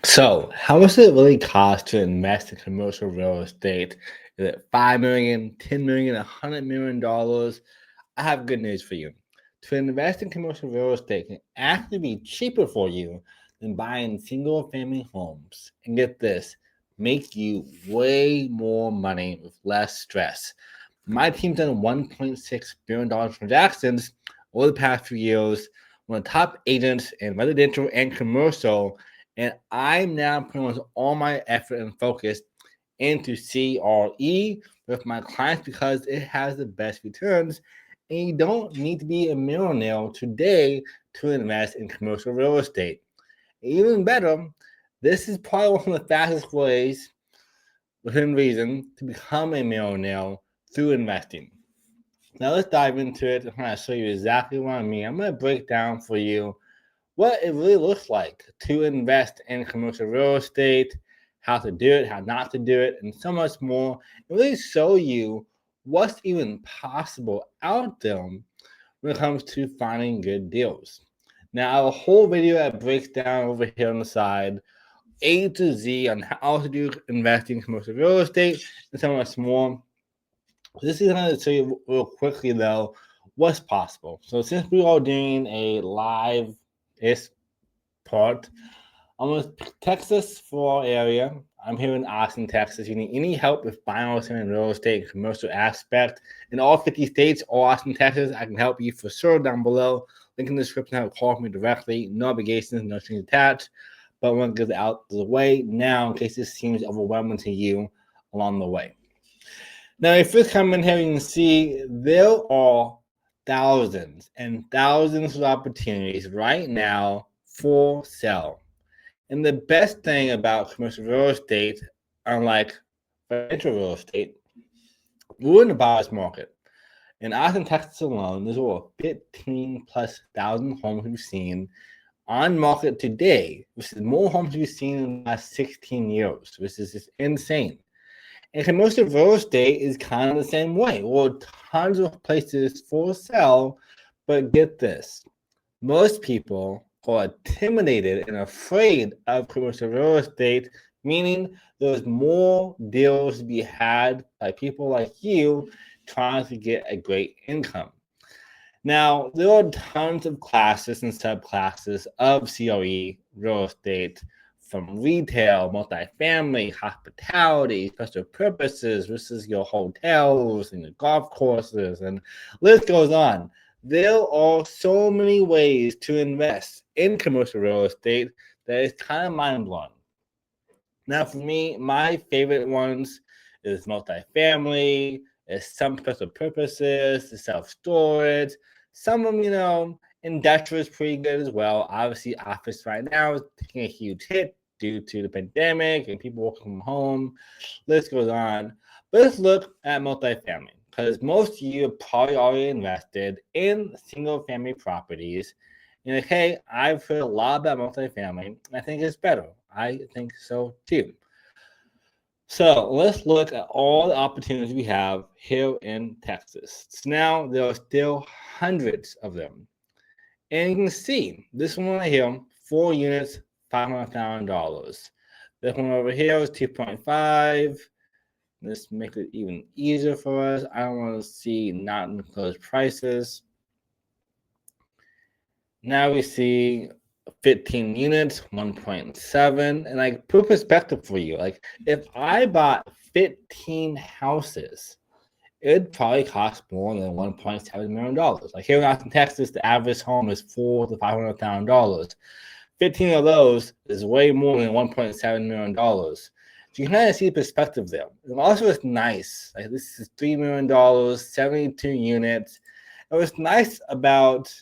So, how much does it really cost to invest in commercial real estate? Is it 5 million, 10 million, $100 million? I have good news for you. To invest in commercial real estate can actually be cheaper for you than buying single family homes. And get this, make you way more money with less stress. My team's done $1.6 billion transactions over the past few years, one of the top agents in residential and commercial, and I'm now putting almost all my effort and focus into CRE with my clients because it has the best returns. And you don't need to be a millionaire today to invest in commercial real estate. Even better, this is probably one of the fastest ways within reason to become a millionaire through investing. Now let's dive into it. I'm going to show you exactly what I mean. I'm going to break down for you what it really looks like to invest in commercial real estate, how to do it, how not to do it, and so much more, and really show you what's even possible out there when it comes to finding good deals. Now, I have a whole video that breaks down over here on the side, A to Z, on how to do investing in commercial real estate and so much more. This is going to show you real quickly, though, what's possible. So, since we are doing a live ish part. I'm going to pick Texas for our area. I'm here in Austin, Texas. You need any help with buying or selling real estate and commercial aspect in all 50 states or Austin, Texas, I can help you for sure down below. Link in the description, have a call me directly. No obligations, no strings attached. But I want to get it out of the way now in case this seems overwhelming to you along the way. Now, if you come in here, you can see there are thousands and thousands of opportunities right now for sale. And the best thing about commercial real estate, unlike residential real estate, we're in the buyer's market. In Austin, Texas alone, there's over 15 plus thousand homes we've seen on market today, which is more homes we've seen in the last 16 years, which is just insane. And commercial real estate is kind of the same way. Well, tons of places for sale, but get this. Most people are intimidated and afraid of commercial real estate, meaning there's more deals to be had by people like you trying to get a great income. Now, there are tons of classes and subclasses of CRE real estate from retail, multifamily, hospitality, special purposes, versus your hotels and your golf courses, and list goes on. There are so many ways to invest in commercial real estate that is kind of mind blowing. Now, for me, my favorite ones is multifamily, is some special purposes, the self storage. Some of them, industrial is pretty good as well. Obviously, office right now is taking a huge hit due to the pandemic and people working from home. List goes on. But let's look at multifamily because most of you are probably already invested in single family properties. And okay, I've heard a lot about multifamily. I think it's better. I think so too. So let's look at all the opportunities we have here in Texas. So now there are still hundreds of them. And you can see this one right here, 4 units, $500,000. This one over here is 2.5. Let's make it even easier for us. I don't want to see not enclosed prices. Now we see 15 units, 1.7. And like put perspective for you. Like if I bought 15 houses, it'd probably cost more than $1.7 million. Like here in Austin, Texas, the average home is $400,000 to $500,000. 15 of those is way more than $1.7 million. So you can kind of see the perspective there. And also, it's nice. Like this is $3 million, 72 units. And what's nice about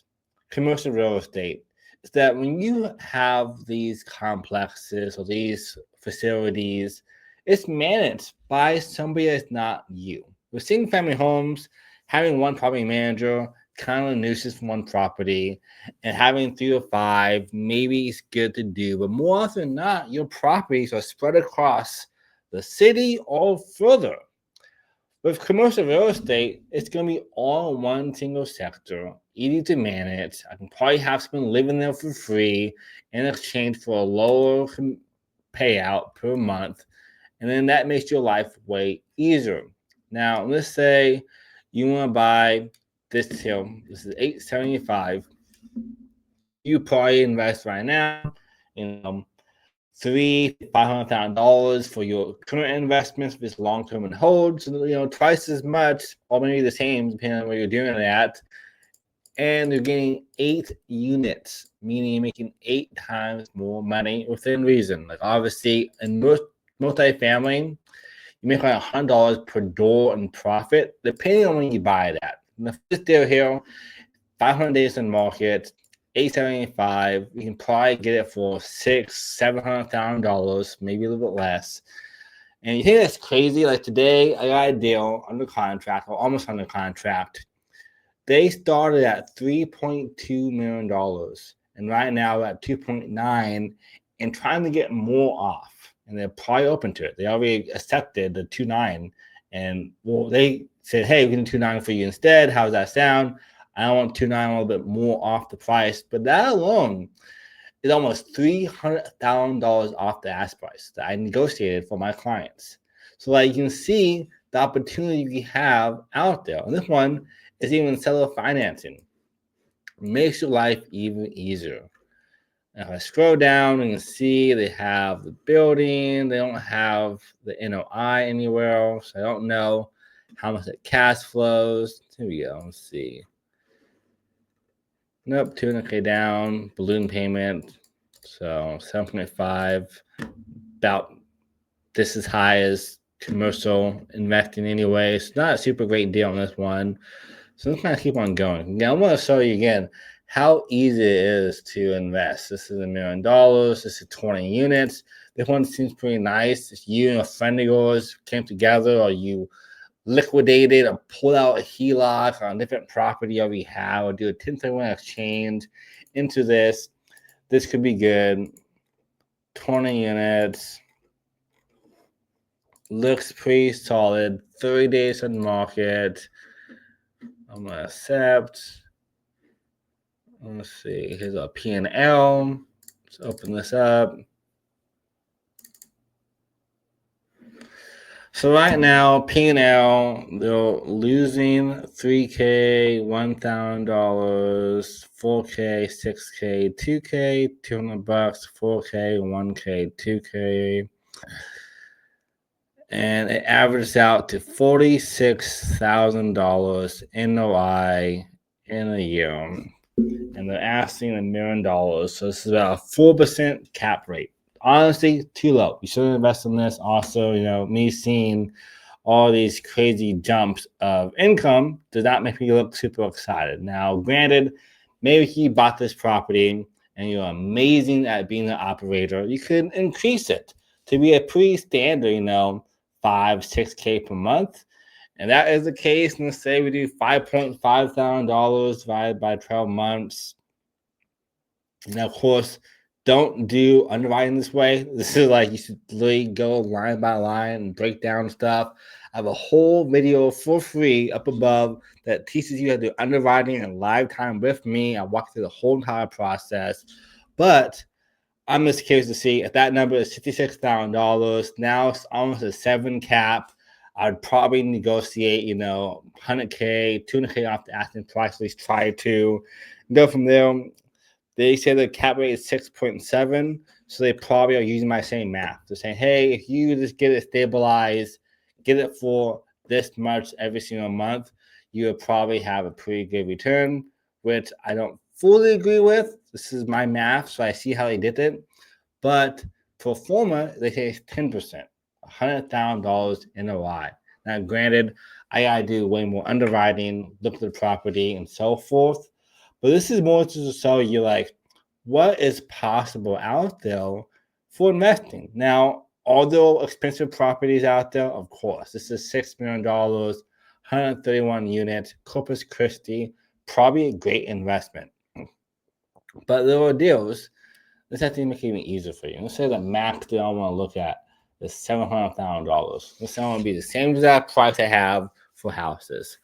commercial real estate is that when you have these complexes or these facilities, it's managed by somebody that's not you. With single family homes, having one property manager kind of nuisance from one property, and having 3 or 5 maybe it's good to do, but more often than not, your properties are spread across the city or further. With commercial real estate, it's going to be all in one single sector, easy to manage. I can probably have someone living there for free in exchange for a lower payout per month, and then that makes your life way easier. Now, let's say you want to buy this here. This is $875. You probably invest right now, you know, $300,000 to $500,000 for your current investments, if it's long term and hold. So twice as much, or maybe the same, depending on where you're doing it at. And you're getting 8 units, meaning you're making 8 times more money within reason. Like obviously, in most multifamily, you make like $100 per door in profit, depending on when you buy that. And the first deal here, 500 days in market, $875. You can probably get it for $600,000-$700,000, maybe a little bit less. And you think that's crazy? Like today, I got a deal under contract, or almost under contract. They started at $3.2 million, and right now we're at 2.9, and trying to get more off. And they're probably open to it. They already accepted the 2.9, and well, they said, "Hey, we can do 2.9 for you instead. How does that sound?" I want 2.9 a little bit more off the price, but that alone is almost $300,000 off the ask price that I negotiated for my clients. So, like you can see the opportunity we have out there, and this one is even seller financing. It makes your life even easier. Now, if I scroll down, you can see they have the building. They don't have the NOI anywhere else. I don't know how much it cash flows. Here we go. Let's see. Nope, 200K down, balloon payment. So 7.5, about this as high as commercial investing anyway. It's not a super great deal on this one. So let's kind of keep on going. Now I want to show you again how easy it is to invest. This is $1 million. This is 20 units. This one seems pretty nice. If you and a friend of yours came together, or you liquidated or pull out a HELOC on a different property you already have, or do a 1031 exchange into this, this could be good. 20 units. Looks pretty solid. 30 days on the market. I'm going to accept. Let's see. Here's a P&L. Let's open this up. So right now, P&L, they're losing $3K, $1,000, $4K, $6K, $2K, $200, $4K, $1K, $2K. And it averages out to $46,000 NOI in a year. And they're asking $1 million. So this is about a 4% cap rate. Honestly, too low. You shouldn't invest in this. Also, me seeing all these crazy jumps of income does not make me look super excited. Now, granted, maybe you bought this property and you're amazing at being an operator. You could increase it to be a pretty standard, $5, $6K per month. And that is the case. Let's say we do $5.5 thousand divided by 12 months. Now, of course, don't do underwriting this way. This is like you should literally go line by line and break down stuff. I have a whole video for free up above that teaches you how to do underwriting in live time with me. I walk through the whole entire process. But I'm just curious to see if that number is $56,000. Now it's almost a 7 cap. I'd probably negotiate, $100K, $200K off the asking price, at least try to go from there. They say the cap rate is 6.7, so they probably are using my same math. They're saying, hey, if you just get it stabilized, get it for this much every single month, you would probably have a pretty good return, which I don't fully agree with. This is my math, so I see how they did it. But pro forma, they say it's 10%, $100,000 NOI. Now, granted, I gotta do way more underwriting, look at the property, and so forth. But this is more to show you what is possible out there for investing. Now, are there expensive properties out there? Of course. This is $6 million, 131 units, Corpus Christi, probably a great investment. But there are deals. Let's actually make it even easier for you. Let's say the max that I want to look at is $700,000. Let's say I want to be the same exact price I have for houses.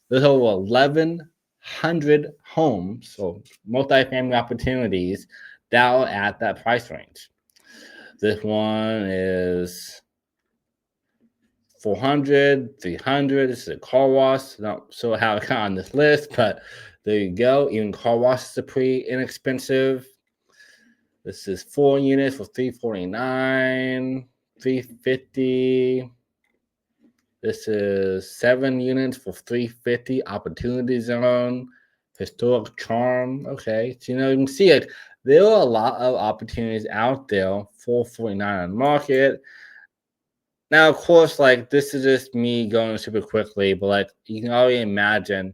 There's over 1,100 homes, so multifamily opportunities that are at that price range. This one is 400, 300. This is a car wash. Not sure how it got on this list, but there you go. Even car washes are pretty inexpensive. This is 4 units for $349, $350. This is 7 units for $350. Opportunity zone, historic charm. Okay, so you can see it. There are a lot of opportunities out there. $449 on the market. Now, of course, this is just me going super quickly, but you can already imagine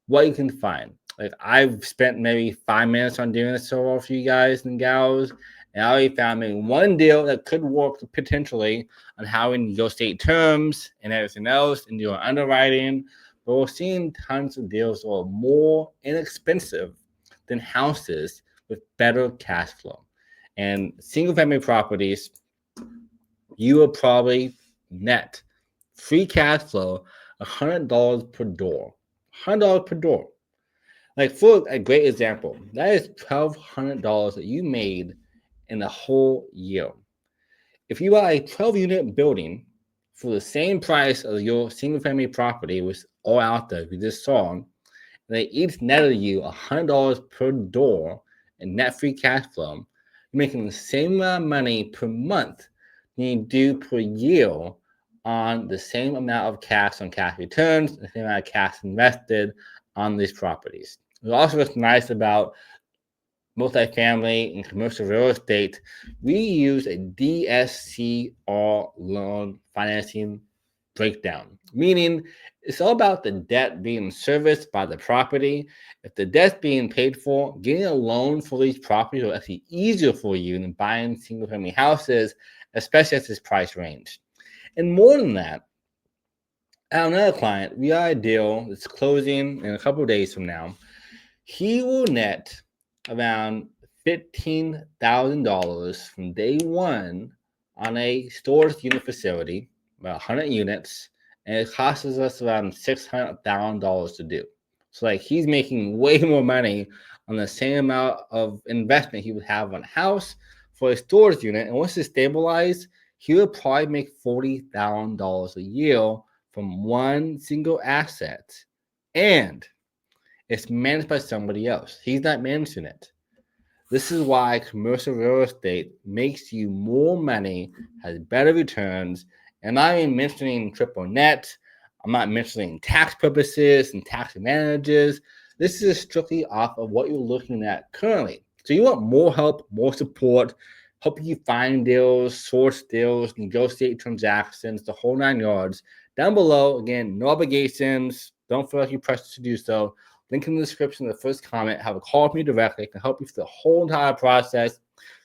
what you can find. I've spent maybe 5 minutes on doing this so far for you guys and gals, and I already found maybe one deal that could work potentially on how we negotiate terms and everything else and do our underwriting. But we're seeing tons of deals that are more inexpensive than houses with better cash flow. And single family properties, you will probably net free cash flow $100 per door. $100 per door. For a great example, that is $1,200 that you made in the whole year. If you buy a 12-unit building for the same price as your single-family property, which all out there we just saw, and they each netted you $100 per door in net free cash flow, you're making the same amount of money per month than you do per year on the same amount of cash on cash returns, the same amount of cash invested on these properties. Also, what's nice about multifamily and commercial real estate, we use a DSCR loan financing breakdown, meaning it's all about the debt being serviced by the property. If the debt's being paid for, getting a loan for these properties will actually easier for you than buying single family houses, especially at this price range. And more than that, I have another client, we got a deal that's closing in a couple of days from now. He will net around $15,000 from day one on a storage unit facility, about 100 units, and it costs us around $600,000 to do. So he's making way more money on the same amount of investment he would have on a house for a storage unit. And once it's stabilized, he would probably make $40,000 a year from one single asset. And it's managed by somebody else. He's not managing it. This is why commercial real estate makes you more money, has better returns. And I'm not even mentioning triple net. I'm not mentioning tax purposes and tax advantages. This is strictly off of what you're looking at currently. So you want more help, more support, helping you find deals, source deals, negotiate transactions, the whole 9 yards. Down below, again, no obligations. Don't feel like you're pressured to do so. Link in the description of the first comment. Have a call with me directly. I can help you through the whole entire process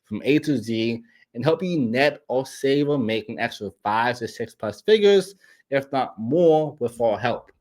from A to Z and help you net or save or make an extra 5 to 6 plus figures, if not more, with our help.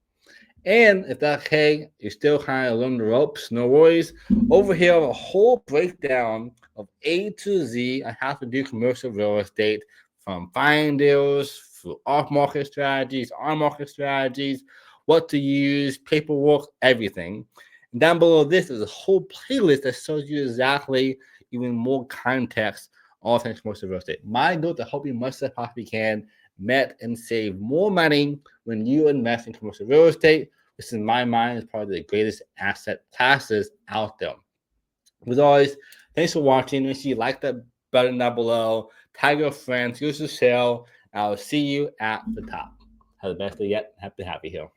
And if that's okay, you're still kind of learning the ropes, no worries. Over here, a whole breakdown of A to Z on how to do commercial real estate, from finding deals, through off-market strategies, on-market strategies, what to use, paperwork, everything. And down below this is a whole playlist that shows you exactly even more context on all things commercial real estate. My goal is to help you much as I possibly can met and save more money when you invest in commercial real estate, which in my mind is probably the greatest asset classes out there. As always, thanks for watching. Make sure you like that button down below, tag your friends, use the share. I'll see you at the top. Have the best day yet. Happy to have you here.